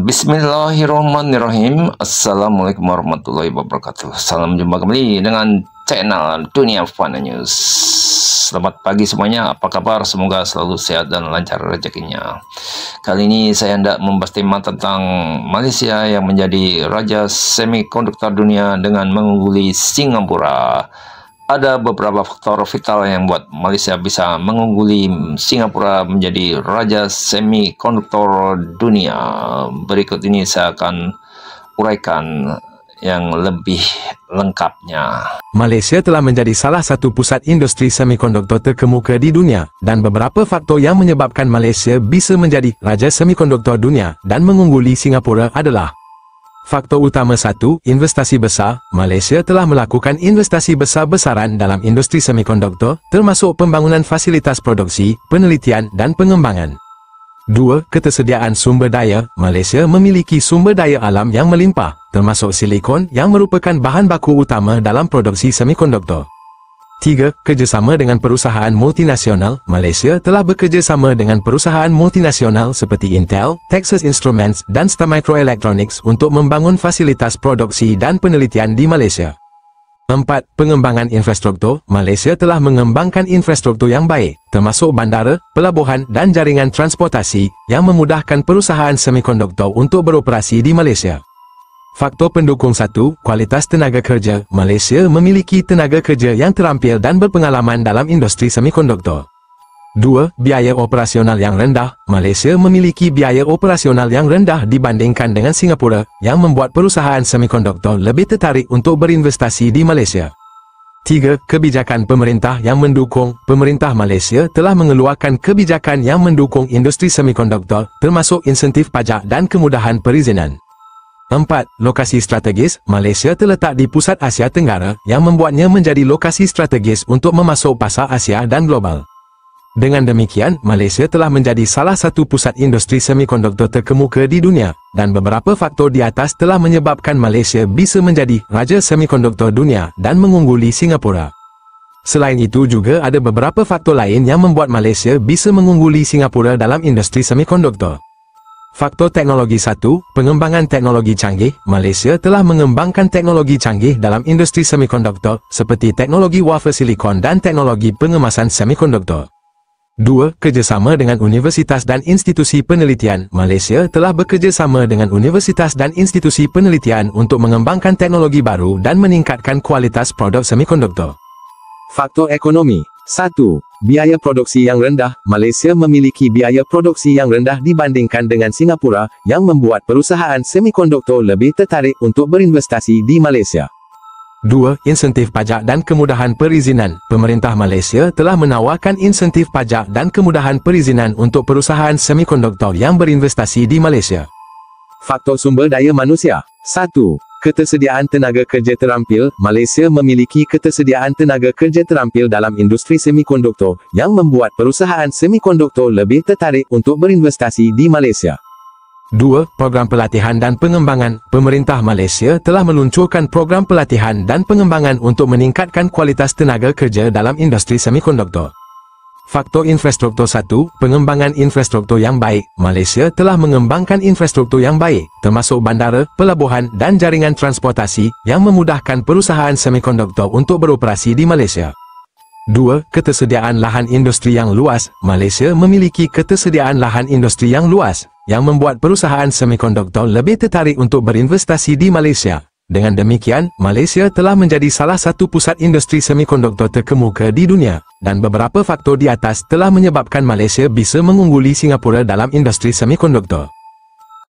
Bismillahirrahmanirrahim. Assalamualaikum warahmatullahi wabarakatuh. Salam jumpa kembali dengan channel Dunia Fana News. Selamat pagi semuanya, apa kabar? Semoga selalu sehat dan lancar rezekinya. Kali ini saya hendak membahas tema tentang Malaysia yang menjadi raja semikonduktor dunia dengan mengungguli Singapura. Ada beberapa faktor vital yang membuat Malaysia bisa mengungguli Singapura menjadi raja semikonduktor dunia. Berikut ini saya akan uraikan yang lebih lengkapnya. Malaysia telah menjadi salah satu pusat industri semikonduktor terkemuka di dunia, dan beberapa faktor yang menyebabkan Malaysia bisa menjadi raja semikonduktor dunia dan mengungguli Singapura adalah: faktor utama 1, investasi besar. Malaysia telah melakukan investasi besar-besaran dalam industri semikonduktor, termasuk pembangunan fasilitas produksi, penelitian dan pengembangan. 2. Ketersediaan sumber daya. Malaysia memiliki sumber daya alam yang melimpah, termasuk silikon yang merupakan bahan baku utama dalam produksi semikonduktor. 3. Kerjasama dengan perusahaan multinasional. Malaysia telah bekerjasama dengan perusahaan multinasional seperti Intel, Texas Instruments, dan Star Microelectronics untuk membangun fasilitas produksi dan penelitian di Malaysia. 4. Pengembangan infrastruktur. Malaysia telah mengembangkan infrastruktur yang baik, termasuk bandara, pelabuhan dan jaringan transportasi, yang memudahkan perusahaan semikonduktor untuk beroperasi di Malaysia. Faktor pendukung 1, kualitas tenaga kerja. Malaysia memiliki tenaga kerja yang terampil dan berpengalaman dalam industri semikonduktor. 2. Biaya operasional yang rendah. Malaysia memiliki biaya operasional yang rendah dibandingkan dengan Singapura, yang membuat perusahaan semikonduktor lebih tertarik untuk berinvestasi di Malaysia. 3. Kebijakan pemerintah yang mendukung. Pemerintah Malaysia telah mengeluarkan kebijakan yang mendukung industri semikonduktor, termasuk insentif pajak dan kemudahan perizinan. 4. Lokasi strategis. Malaysia terletak di pusat Asia Tenggara, yang membuatnya menjadi lokasi strategis untuk memasok pasar Asia dan global. Dengan demikian, Malaysia telah menjadi salah satu pusat industri semikonduktor terkemuka di dunia, dan beberapa faktor di atas telah menyebabkan Malaysia bisa menjadi raja semikonduktor dunia dan mengungguli Singapura. Selain itu juga ada beberapa faktor lain yang membuat Malaysia bisa mengungguli Singapura dalam industri semikonduktor. Faktor teknologi 1, pengembangan teknologi canggih. Malaysia telah mengembangkan teknologi canggih dalam industri semikonduktor, seperti teknologi wafer silikon dan teknologi pengemasan semikonduktor. 2. Kerjasama dengan universitas dan institusi penelitian. Malaysia telah bekerjasama dengan universitas dan institusi penelitian untuk mengembangkan teknologi baru dan meningkatkan kualitas produk semikonduktor. Faktor ekonomi 1. Biaya produksi yang rendah. Malaysia memiliki biaya produksi yang rendah dibandingkan dengan Singapura, yang membuat perusahaan semikonduktor lebih tertarik untuk berinvestasi di Malaysia. 2. Insentif pajak dan kemudahan perizinan. Pemerintah Malaysia telah menawarkan insentif pajak dan kemudahan perizinan untuk perusahaan semikonduktor yang berinvestasi di Malaysia. Faktor sumber daya manusia 1. Ketersediaan tenaga kerja terampil. Malaysia memiliki ketersediaan tenaga kerja terampil dalam industri semikonduktor, yang membuat perusahaan semikonduktor lebih tertarik untuk berinvestasi di Malaysia. 2. Program pelatihan dan pengembangan. Pemerintah Malaysia telah meluncurkan program pelatihan dan pengembangan untuk meningkatkan kualitas tenaga kerja dalam industri semikonduktor. Faktor infrastruktur 1, pengembangan infrastruktur yang baik. Malaysia telah mengembangkan infrastruktur yang baik, termasuk bandara, pelabuhan dan jaringan transportasi, yang memudahkan perusahaan semikonduktor untuk beroperasi di Malaysia. 2. Ketersediaan lahan industri yang luas. Malaysia memiliki ketersediaan lahan industri yang luas, yang membuat perusahaan semikonduktor lebih tertarik untuk berinvestasi di Malaysia. Dengan demikian, Malaysia telah menjadi salah satu pusat industri semikonduktor terkemuka di dunia, dan beberapa faktor di atas telah menyebabkan Malaysia bisa mengungguli Singapura dalam industri semikonduktor.